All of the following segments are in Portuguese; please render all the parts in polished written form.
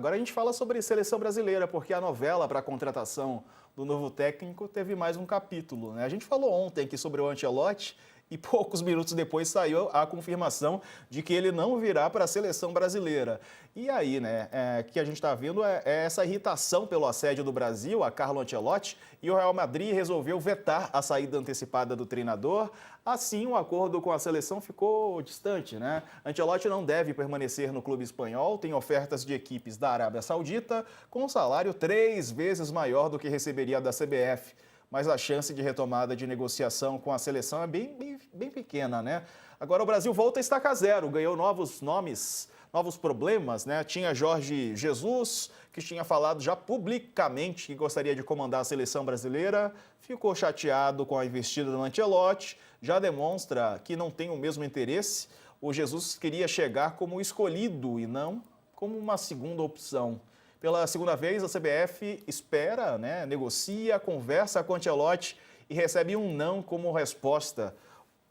Agora a gente fala sobre seleção brasileira, porque a novela para a contratação do novo técnico teve mais um capítulo, né? A gente falou ontem aqui sobre o Ancelotti e poucos minutos depois saiu a confirmação de que ele não virá para a seleção brasileira. E aí, né, que a gente está vendo é essa irritação pelo assédio do Brasil a Carlo Ancelotti, e o Real Madrid resolveu vetar a saída antecipada do treinador. Assim, o acordo com a seleção ficou distante, né? Ancelotti não deve permanecer no clube espanhol, tem ofertas de equipes da Arábia Saudita com um salário 3 vezes maior do que receberia da CBF. Mas a chance de retomada de negociação com a seleção é bem pequena, né? Agora o Brasil volta a estaca zero, ganhou novos nomes, novos problemas, né? Tinha Jorge Jesus, que tinha falado já publicamente que gostaria de comandar a seleção brasileira, ficou chateado com a investida do Ancelotti, já demonstra que não tem o mesmo interesse. O Jesus queria chegar como escolhido e não como uma segunda opção. Pela segunda vez, a CBF espera, né, negocia, conversa com o Ancelotti e recebe um não como resposta.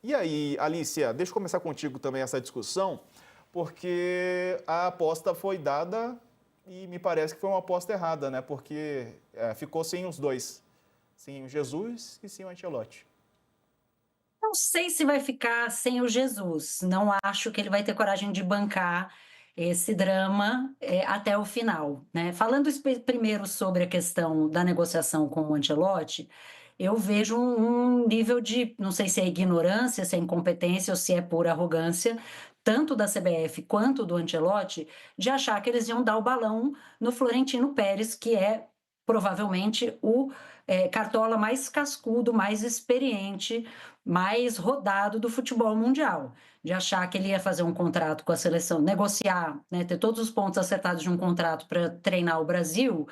E aí, Alicia, deixa eu começar contigo também essa discussão, porque a aposta foi dada e me parece que foi uma aposta errada, né? Porque ficou sem os dois, sem o Jesus e sem o Ancelotti. Não sei se vai ficar sem o Jesus, não acho que ele vai ter coragem de bancar esse drama, até o final, né. Falando primeiro sobre a questão da negociação com o Ancelotti, eu vejo um nível de, não sei se é ignorância, se é incompetência ou se é pura arrogância, tanto da CBF quanto do Ancelotti, de achar que eles iam dar o balão no Florentino Pérez, que é provavelmente o, cartola mais cascudo, mais experiente, mais rodado do futebol mundial, de achar que ele ia fazer um contrato com a seleção, negociar, né, ter todos os pontos acertados de um contrato para treinar o Brasil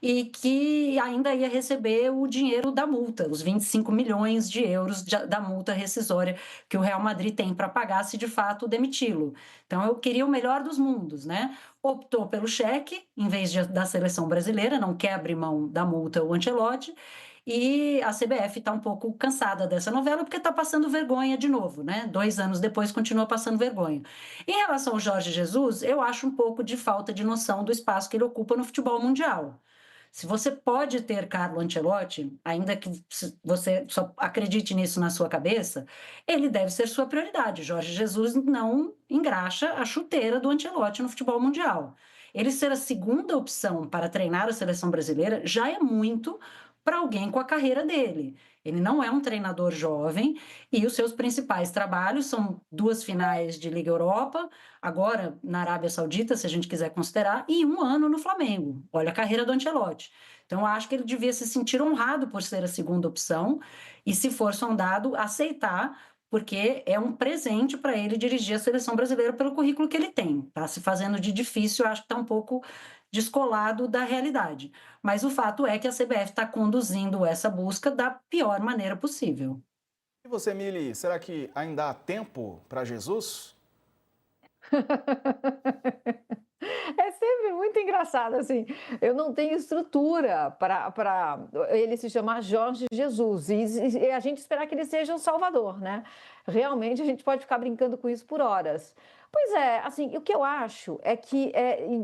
e que ainda ia receber o dinheiro da multa, os 25 milhões de euros da multa rescisória que o Real Madrid tem para pagar se de fato demiti-lo. Então eu queria o melhor dos mundos, né? Optou pelo cheque em vez da seleção brasileira, não quer abrir mão da multa o Ancelotti, e a CBF está um pouco cansada dessa novela, porque está passando vergonha de novo, né? 2 anos depois continua passando vergonha. Em relação ao Jorge Jesus, eu acho um pouco de falta de noção do espaço que ele ocupa no futebol mundial. Se você pode ter Carlo Ancelotti, ainda que você só acredite nisso na sua cabeça, ele deve ser sua prioridade. Jorge Jesus não engraxa a chuteira do Ancelotti no futebol mundial. Ele ser a segunda opção para treinar a seleção brasileira já é muito para alguém com a carreira dele. Ele não é um treinador jovem e os seus principais trabalhos são 2 finais de Liga Europa, agora na Arábia Saudita, se a gente quiser considerar, e 1 ano no Flamengo. Olha a carreira do Ancelotti. Então, eu acho que ele devia se sentir honrado por ser a segunda opção e, se for sondado, aceitar, porque é um presente para ele dirigir a seleção brasileira pelo currículo que ele tem. Tá se fazendo de difícil, eu acho que está um pouco descolado da realidade. Mas o fato é que a CBF está conduzindo essa busca da pior maneira possível. E você, Mili, será que ainda há tempo para Jesus? É sempre muito engraçado, assim, eu não tenho estrutura para ele se chamar Jorge Jesus e a gente esperar que ele seja o salvador, né. Realmente a gente pode ficar brincando com isso por horas. Pois é, assim, o que eu acho é que,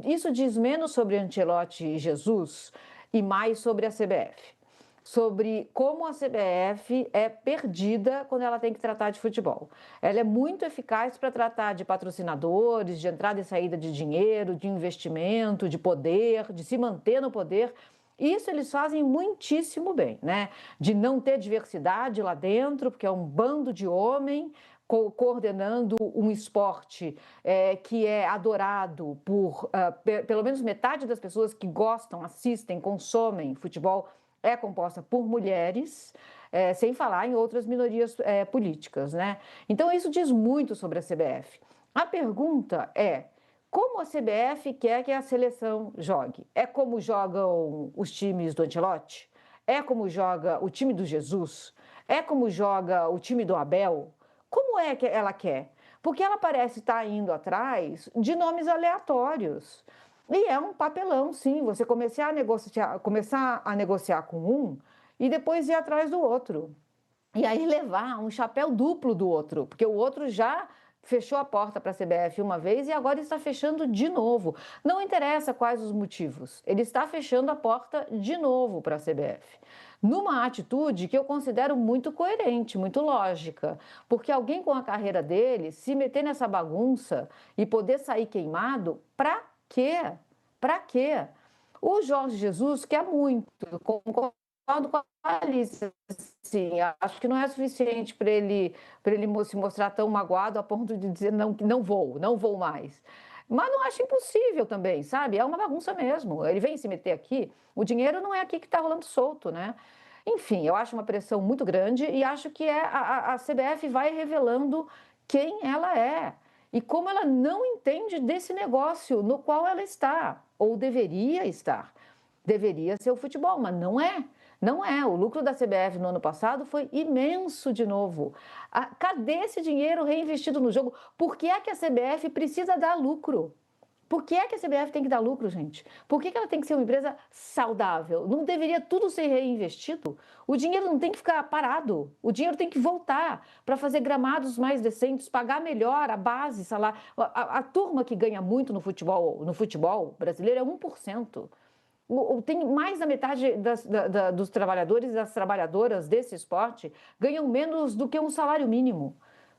isso diz menos sobre Ancelotti e Jesus e mais sobre a CBF. Sobre como a CBF é perdida quando ela tem que tratar de futebol. Ela é muito eficaz para tratar de patrocinadores, de entrada e saída de dinheiro, de investimento, de poder, de se manter no poder. Isso eles fazem muitíssimo bem, né? De não ter diversidade lá dentro, porque é um bando de homem coordenando um esporte que é adorado por pelo menos metade das pessoas que gostam, assistem, consomem futebol é composta por mulheres, sem falar em outras minorias políticas, né? Então, isso diz muito sobre a CBF. A pergunta é, como a CBF quer que a seleção jogue? É como jogam os times do Ancelotti? É como joga o time do Jesus? É como joga o time do Abel? Como é que ela quer? Porque ela parece estar indo atrás de nomes aleatórios. E é um papelão, sim, você começar a negociar com um e depois ir atrás do outro. E aí levar um chapéu duplo do outro, porque o outro já fechou a porta para a CBF uma vez e agora está fechando de novo. Não interessa quais os motivos, ele está fechando a porta de novo para a CBF. Numa atitude que eu considero muito coerente, muito lógica, porque alguém com a carreira dele se meter nessa bagunça e poder sair queimado, para quê? Para quê? O Jorge Jesus quer muito, concordo com a Alice, sim, acho que não é suficiente para ele se mostrar tão magoado a ponto de dizer não, não vou mais. Mas não acho impossível também, sabe? É uma bagunça mesmo. Ele vem se meter aqui, o dinheiro não é aqui que está rolando solto, né? Enfim, eu acho uma pressão muito grande e acho que a CBF vai revelando quem ela é e como ela não entende desse negócio no qual ela está, ou deveria estar. Deveria ser o futebol, mas não é. Não é. O lucro da CBF no ano passado foi imenso de novo. Cadê esse dinheiro reinvestido no jogo? Por que é que a CBF precisa dar lucro? Por que é que a CBF tem que dar lucro, gente? Por que ela tem que ser uma empresa saudável? Não deveria tudo ser reinvestido? O dinheiro não tem que ficar parado. O dinheiro tem que voltar para fazer gramados mais decentes, pagar melhor a base, salário. A turma que ganha muito no futebol brasileiro é 1%. Tem mais da metade dos trabalhadores e das trabalhadoras desse esporte ganham menos do que um salário mínimo.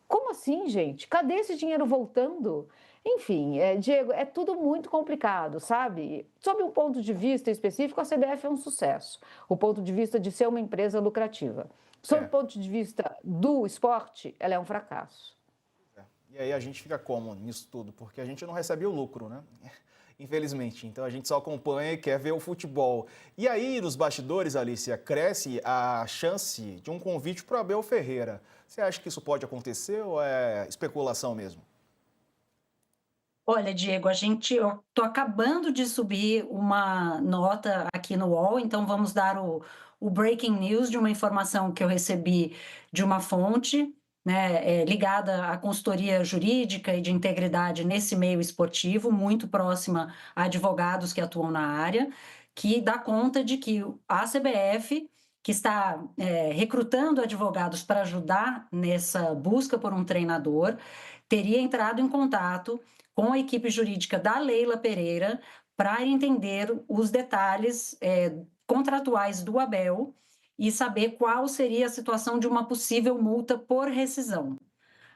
Como assim, gente? Cadê esse dinheiro voltando? Enfim, Diego, é tudo muito complicado, sabe? Sob um ponto de vista específico, a CBF é um sucesso. O ponto de vista de ser uma empresa lucrativa. Sob o ponto de vista do esporte, ela é um fracasso. E aí a gente fica como nisso tudo? Porque a gente não recebe o lucro, né? Infelizmente. Então a gente só acompanha e quer ver o futebol. E aí, nos bastidores, Alicia, cresce a chance de um convite para o Abel Ferreira. Você acha que isso pode acontecer ou é especulação mesmo? Olha, Diego, eu estou acabando de subir uma nota aqui no UOL, então vamos dar o breaking news de uma informação que eu recebi de uma fonte, né, ligada à consultoria jurídica e de integridade nesse meio esportivo, muito próxima a advogados que atuam na área, que dá conta de que a CBF, que está recrutando advogados para ajudar nessa busca por um treinador, teria entrado em contato com a equipe jurídica da Leila Pereira para entender os detalhes contratuais do Abel e saber qual seria a situação de uma possível multa por rescisão.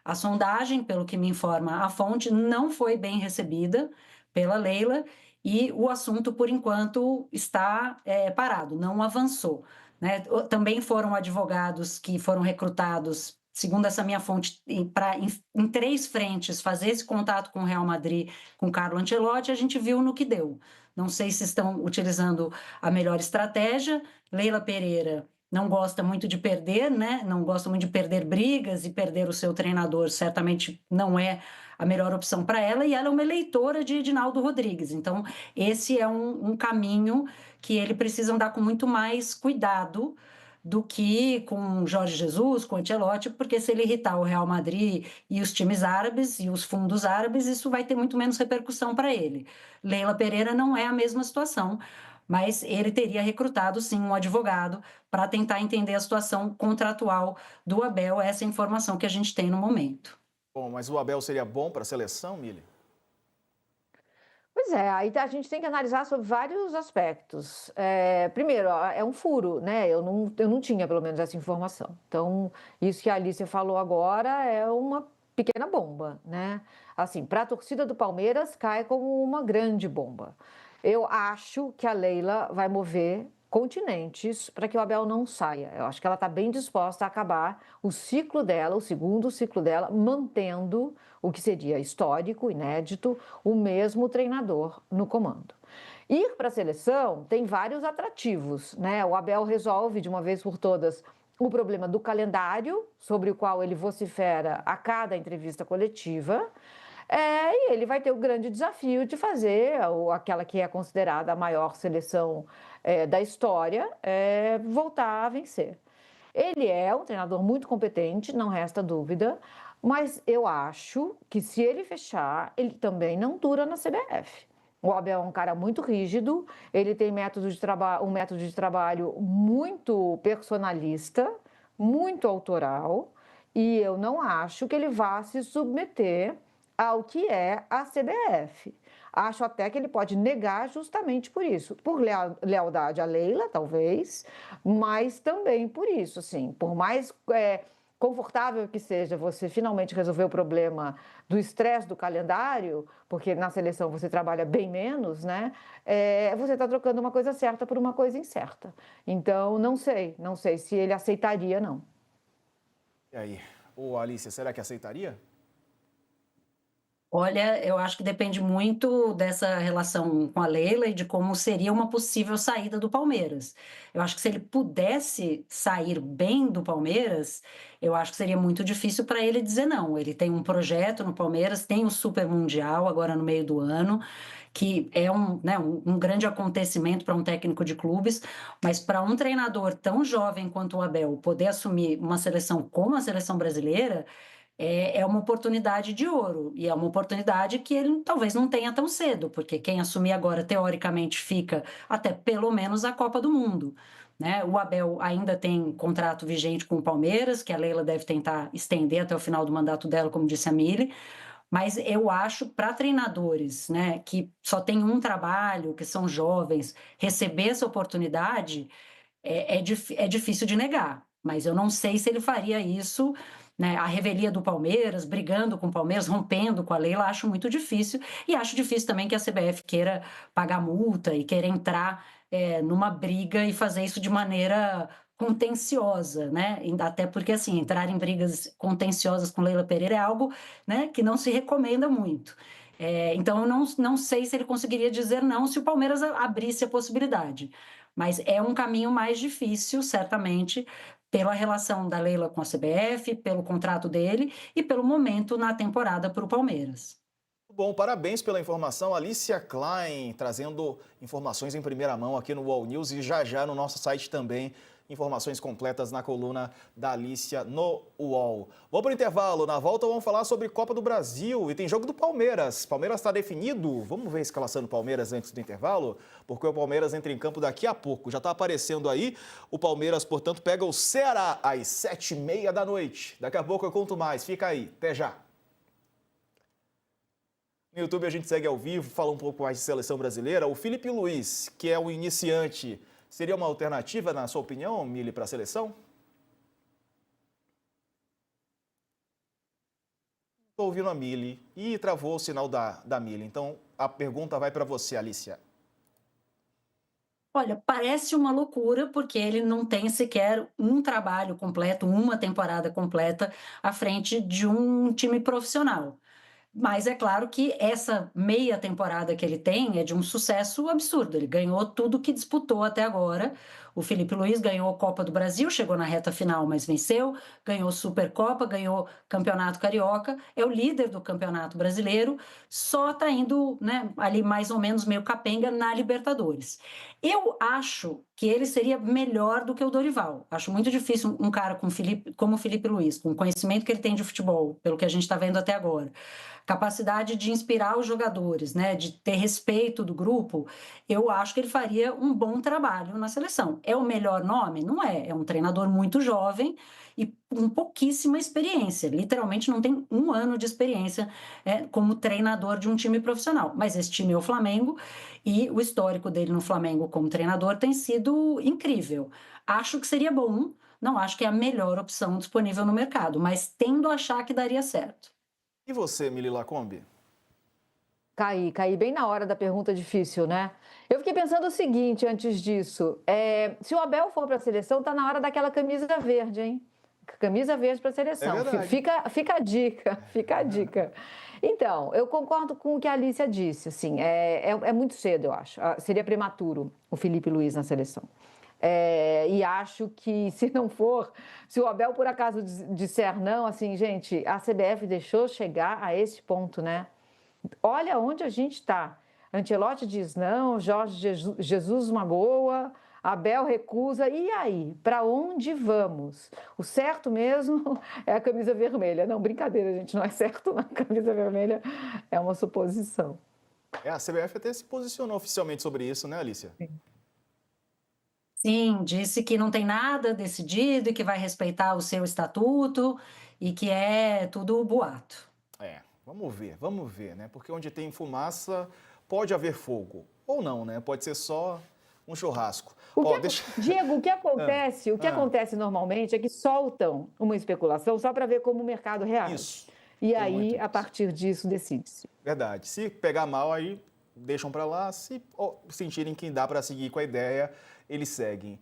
A sondagem, pelo que me informa a fonte, não foi bem recebida pela Leila e o assunto, por enquanto, está parado, não avançou. Né? Também foram advogados que foram recrutados, segundo essa minha fonte, para em 3 frentes fazer esse contato com o Real Madrid, com o Carlo Ancelotti, a gente viu no que deu. Não sei se estão utilizando a melhor estratégia. Leila Pereira não gosta muito de perder, né? Não gosta muito de perder brigas e perder o seu treinador, certamente não é a melhor opção para ela, e ela é uma eleitora de Edinaldo Rodrigues. Então, esse é um caminho que ele precisa andar com muito mais cuidado do que com Jorge Jesus, com Ancelotti, porque se ele irritar o Real Madrid e os times árabes e os fundos árabes, isso vai ter muito menos repercussão para ele. Leila Pereira não é a mesma situação, mas ele teria recrutado, sim, um advogado para tentar entender a situação contratual do Abel, essa informação que a gente tem no momento. Bom, mas o Abel seria bom para a seleção, Mili? Pois é, aí a gente tem que analisar sobre vários aspectos. Primeiro, é um furo, né? Eu não tinha, pelo menos, essa informação. Então, isso que a Alicia falou agora é uma pequena bomba, né? Assim, para a torcida do Palmeiras, cai como uma grande bomba. Eu acho que a Leila vai mover continentes para que o Abel não saia. Eu acho que ela está bem disposta a acabar o ciclo dela, o segundo ciclo dela, mantendo o que seria histórico, inédito, o mesmo treinador no comando. Ir para a seleção tem vários atrativos, né? O Abel resolve de uma vez por todas o problema do calendário, sobre o qual ele vocifera a cada entrevista coletiva. E ele vai ter o grande desafio de fazer aquela que é considerada a maior seleção da história voltar a vencer. Ele é um treinador muito competente, não resta dúvida, mas eu acho que se ele fechar, ele também não dura na CBF. O Abel é um cara muito rígido, ele tem um método de trabalho muito personalista, muito autoral, E eu não acho que ele vá se submeter ao que é a CBF. Acho até que ele pode negar justamente por isso, por lealdade à Leila, talvez, mas também por isso, assim, por mais confortável que seja você finalmente resolver o problema do estresse do calendário, porque na seleção você trabalha bem menos, né? Você está trocando uma coisa certa por uma coisa incerta. Então, não sei se ele aceitaria, não. E aí, ô Alicia, será que aceitaria? Olha, eu acho que depende muito dessa relação com a Leila e de como seria uma possível saída do Palmeiras. Eu acho que se ele pudesse sair bem do Palmeiras, eu acho que seria muito difícil para ele dizer não. Ele tem um projeto no Palmeiras, tem o Super Mundial agora no meio do ano, que é um grande acontecimento para um técnico de clubes, mas para um treinador tão jovem quanto o Abel poder assumir uma seleção como a seleção brasileira é uma oportunidade de ouro, e é uma oportunidade que ele talvez não tenha tão cedo, porque quem assumir agora, teoricamente, fica até pelo menos a Copa do Mundo. Né? O Abel ainda tem contrato vigente com o Palmeiras, que a Leila deve tentar estender até o final do mandato dela, como disse a Mili, mas eu acho para treinadores, né, que só tem um trabalho, que são jovens, receber essa oportunidade é difícil de negar, mas eu não sei se ele faria isso, né, a revelia do Palmeiras, brigando com o Palmeiras, rompendo com a Leila, acho muito difícil, e acho difícil também que a CBF queira pagar multa e queira entrar numa briga e fazer isso de maneira contenciosa, né? Até porque, assim, entrar em brigas contenciosas com Leila Pereira é algo, né, que não se recomenda muito. Então, eu não sei se ele conseguiria dizer não se o Palmeiras abrisse a possibilidade. Mas é um caminho mais difícil, certamente, pela relação da Leila com a CBF, pelo contrato dele e pelo momento na temporada para o Palmeiras. Bom, parabéns pela informação. Alicia Klein trazendo informações em primeira mão aqui no UOL News e já no nosso site também. Informações completas na coluna da Alicia no UOL. Vamos para o intervalo. Na volta vamos falar sobre Copa do Brasil e tem jogo do Palmeiras. Palmeiras está definido? Vamos ver a escalação do Palmeiras antes do intervalo? Porque o Palmeiras entra em campo daqui a pouco. Já está aparecendo aí. O Palmeiras, portanto, pega o Ceará às 7h30 da noite. Daqui a pouco eu conto mais. Fica aí. Até já. No YouTube a gente segue ao vivo, fala um pouco mais de seleção brasileira. O Filipe Luiz, que é um iniciante, seria uma alternativa, na sua opinião, Mili, para a seleção? Estou ouvindo a Mili e travou o sinal da Mili. Então, a pergunta vai para você, Alicia. Olha, parece uma loucura, porque ele não tem sequer um trabalho completo, uma temporada completa à frente de um time profissional. Mas é claro que essa meia temporada que ele tem é de um sucesso absurdo. Ele ganhou tudo que disputou até agora. O Filipe Luiz ganhou a Copa do Brasil, chegou na reta final, mas venceu, ganhou Supercopa, ganhou Campeonato Carioca, é o líder do Campeonato Brasileiro, só está indo, né, ali mais ou menos meio capenga na Libertadores. Eu acho que ele seria melhor do que o Dorival. Acho muito difícil um cara como o Filipe Luiz, com o conhecimento que ele tem de futebol, pelo que a gente está vendo até agora, capacidade de inspirar os jogadores, né, de ter respeito do grupo, eu acho que ele faria um bom trabalho na seleção. É o melhor nome? Não é. É um treinador muito jovem e com pouquíssima experiência. Literalmente não tem um ano de experiência como treinador de um time profissional. Mas esse time é o Flamengo e o histórico dele no Flamengo como treinador tem sido incrível. Acho que seria bom, não acho que é a melhor opção disponível no mercado, mas tendo a achar que daria certo. E você, Mili Lacombe? Caí bem na hora da pergunta difícil, né? Eu fiquei pensando o seguinte antes disso: se o Abel for para a seleção, tá na hora daquela camisa verde, hein? Camisa verde para a seleção. Fica a dica, fica a dica. Então, eu concordo com o que a Alicia disse, assim, é muito cedo, eu acho. Seria prematuro o Filipe Luiz na seleção. E acho que se o Abel por acaso disser não, assim, gente, a CBF deixou chegar a esse ponto, né? Olha onde a gente está. Ancelotti diz não, Jorge Jesus magoa, Abel recusa. E aí? Para onde vamos? O certo mesmo é a camisa vermelha. Não, brincadeira, gente, não é certo, não. A camisa vermelha é uma suposição. A CBF até se posicionou oficialmente sobre isso, né, Alicia? Sim. Sim, disse que não tem nada decidido e que vai respeitar o seu estatuto e que é tudo boato. É, vamos ver, né? Porque onde tem fumaça pode haver fogo. Ou não, né? Pode ser só um churrasco. Ó, deixa. Diego, Ah, o que ah, acontece normalmente é que soltam uma especulação só para ver como o mercado reage. isso. E Tem muito aí, a isso. partir disso, decide-se. Verdade. Se pegar mal, aí deixam para lá. Se sentirem que dá para seguir com a ideia, eles seguem.